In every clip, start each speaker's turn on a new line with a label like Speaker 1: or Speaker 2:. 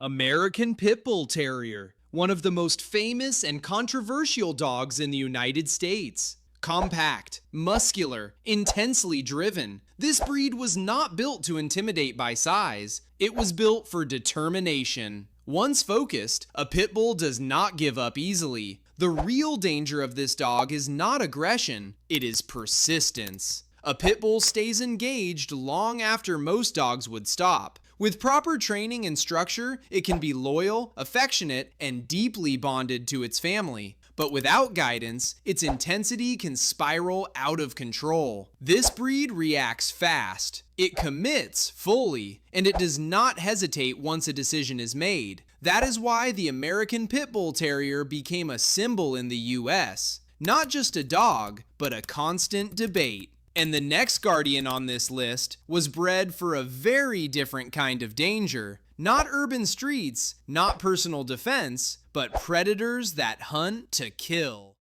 Speaker 1: American Pit Bull Terrier, one of the most famous and controversial dogs in the United States. Compact, muscular, intensely driven, this breed was not built to intimidate by size. It was built for determination. Once focused, a pit bull does not give up easily. The real danger of this dog is not aggression, it is persistence. A pit bull stays engaged long after most dogs would stop. With proper training and structure, it can be loyal, affectionate, and deeply bonded to its family. But without guidance, its intensity can spiral out of control. This breed reacts fast. It commits fully, and it does not hesitate once a decision is made. That is why the American Pit Bull Terrier became a symbol in the US. Not just a dog, but a constant debate. And the next guardian on this list was bred for a very different kind of danger. Not urban streets, not personal defense, but predators that hunt to kill.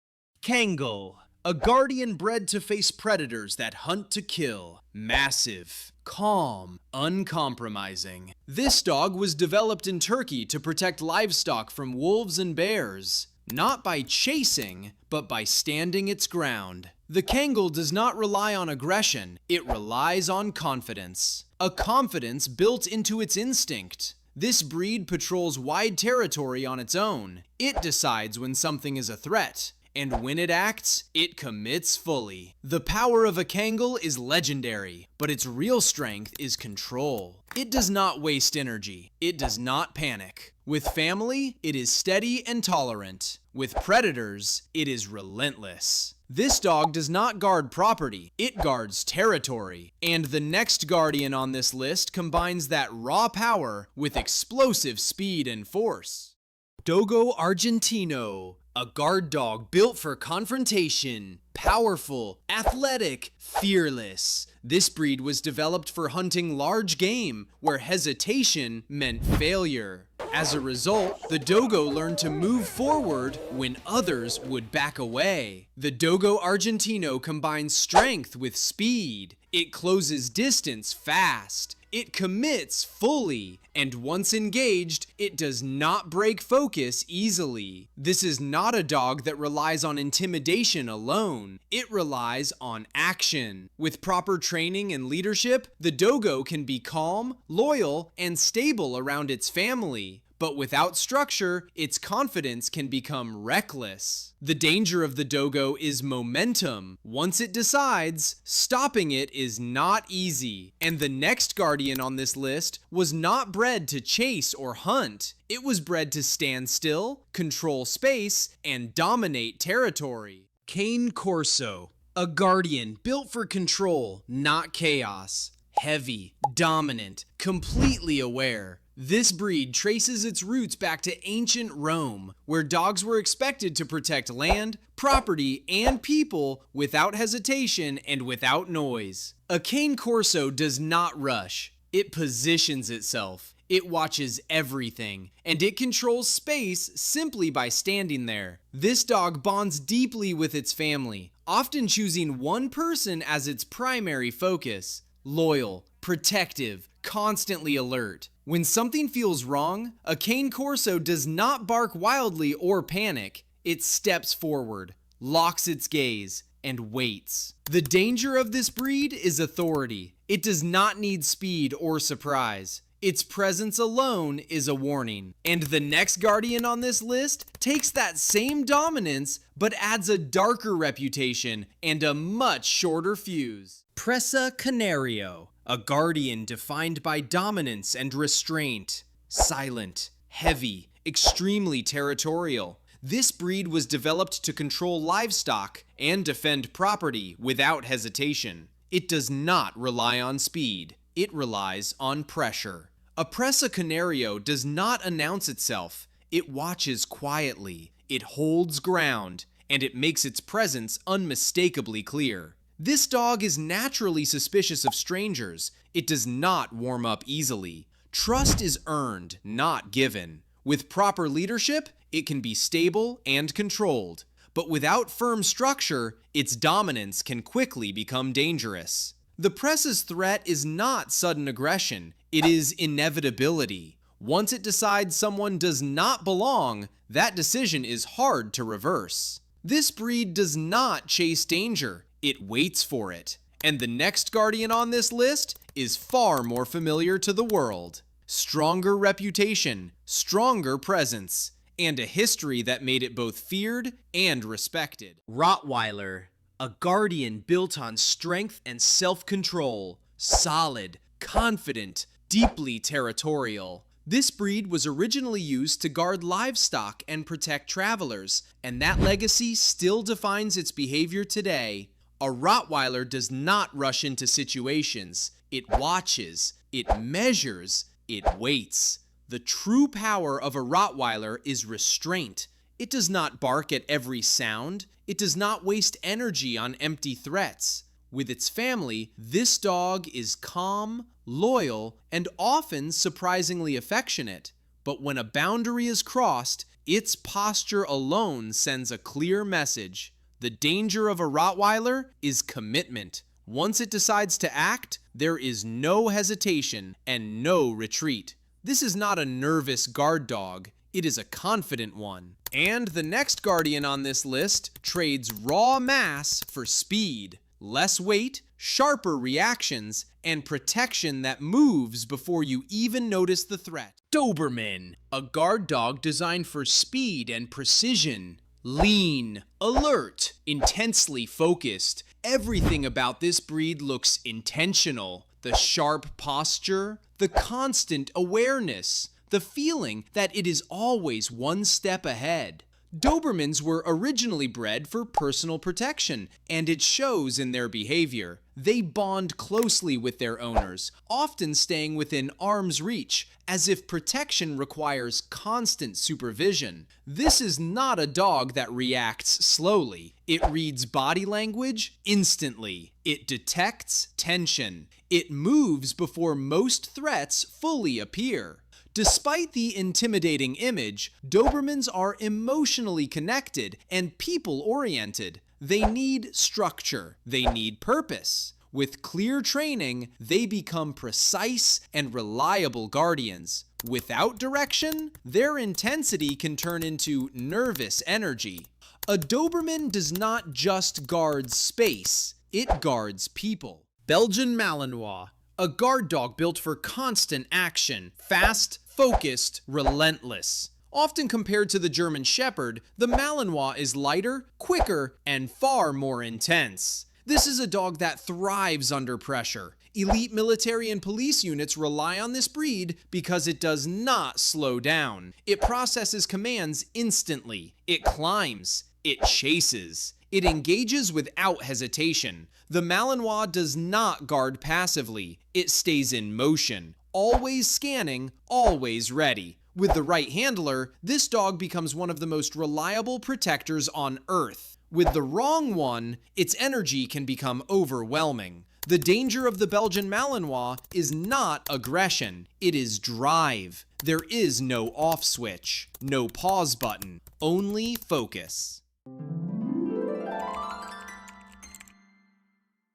Speaker 1: Kangal, a guardian bred to face predators that hunt to kill. Massive, calm, uncompromising. This dog was developed in Turkey to protect livestock from wolves and bears. Not by chasing, but by standing its ground. The Kangal does not rely on aggression, it relies on confidence. A confidence built into its instinct. This breed patrols wide territory on its own. It decides when something is a threat, and when it acts, it commits fully. The power of a Kangal is legendary, but its real strength is control. It does not waste energy. It does not panic. With family, it is steady and tolerant. With predators, it is relentless. This dog does not guard property, it guards territory. And the next guardian on this list combines that raw power with explosive speed and force. Dogo Argentino, a guard dog built for confrontation. Powerful, athletic, fearless. This breed was developed for hunting large game, where hesitation meant failure. As a result, the Dogo learned to move forward when others would back away. The Dogo Argentino combines strength with speed. It closes distance fast. It commits fully, and once engaged, it does not break focus easily. This is not a dog that relies on intimidation alone. It relies on action. With proper training and leadership, the Dogo can be calm, loyal, and stable around its family. But without structure, its confidence can become reckless. The danger of the Dogo is momentum. Once it decides, stopping it is not easy. And the next guardian on this list was not bred to chase or hunt. It was bred to stand still, control space, and dominate territory. Cane Corso, a guardian built for control, not chaos. Heavy, dominant, completely aware. This breed traces its roots back to ancient Rome, where dogs were expected to protect land, property, and people without hesitation and without noise. A Cane Corso does not rush. It positions itself. It watches everything, and it controls space simply by standing there. This dog bonds deeply with its family, often choosing one person as its primary focus. Loyal, protective, constantly alert. When something feels wrong, a Cane Corso does not bark wildly or panic. It steps forward, locks its gaze, and waits. The danger of this breed is authority. It does not need speed or surprise. Its presence alone is a warning. And the next guardian on this list takes that same dominance, but adds a darker reputation and a much shorter fuse. Presa Canario, a guardian defined by dominance and restraint. Silent, heavy, extremely territorial. This breed was developed to control livestock and defend property without hesitation. It does not rely on speed. It relies on pressure. A Presa Canario does not announce itself. It watches quietly. It holds ground, and it makes its presence unmistakably clear. This dog is naturally suspicious of strangers. It does not warm up easily. Trust is earned, not given. With proper leadership, it can be stable and controlled. But without firm structure, its dominance can quickly become dangerous. The Presa's threat is not sudden aggression, it is inevitability. Once it decides someone does not belong, that decision is hard to reverse. This breed does not chase danger, it waits for it. And the next guardian on this list is far more familiar to the world. Stronger reputation, stronger presence, and a history that made it both feared and respected. Rottweiler, a guardian built on strength and self-control. Solid, confident, deeply territorial. This breed was originally used to guard livestock and protect travelers, and that legacy still defines its behavior today. A Rottweiler does not rush into situations. It watches, it measures, it waits. The true power of a Rottweiler is restraint. It does not bark at every sound. It does not waste energy on empty threats. With its family, this dog is calm, loyal, and often surprisingly affectionate. But when a boundary is crossed, its posture alone sends a clear message. The danger of a Rottweiler is commitment. Once it decides to act, there is no hesitation and no retreat. This is not a nervous guard dog, it is a confident one. And the next guardian on this list trades raw mass for speed, less weight, sharper reactions, and protection that moves before you even notice the threat. Doberman, a guard dog designed for speed and precision. Lean, alert, intensely focused. Everything about this breed looks intentional. The sharp posture, the constant awareness, the feeling that it is always one step ahead. Dobermans were originally bred for personal protection, and it shows in their behavior. They bond closely with their owners, often staying within arm's reach, as if protection requires constant supervision. This is not a dog that reacts slowly. It reads body language instantly. It detects tension. It moves before most threats fully appear. Despite the intimidating image, Dobermans are emotionally connected and people-oriented. They need structure. They need purpose. With clear training, they become precise and reliable guardians. Without direction, their intensity can turn into nervous energy. A Doberman does not just guard space, it guards people. Belgian Malinois, a guard dog built for constant action, fast, focused, relentless. Often compared to the German Shepherd, the Malinois is lighter, quicker, and far more intense. This is a dog that thrives under pressure. Elite military and police units rely on this breed because it does not slow down. It processes commands instantly. It climbs. It chases. It engages without hesitation. The Malinois does not guard passively. It stays in motion. Always scanning, always ready. With the right handler, this dog becomes one of the most reliable protectors on Earth. With the wrong one, its energy can become overwhelming. The danger of the Belgian Malinois is not aggression, it is drive. There is no off switch, no pause button, only focus.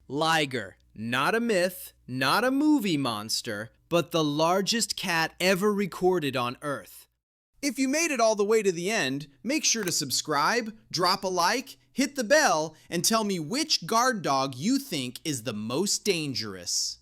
Speaker 1: Liger, not a myth, not a movie monster, but the largest cat ever recorded on Earth. If you made it all the way to the end, make sure to subscribe, drop a like, hit the bell, and tell me which guard dog you think is the most dangerous.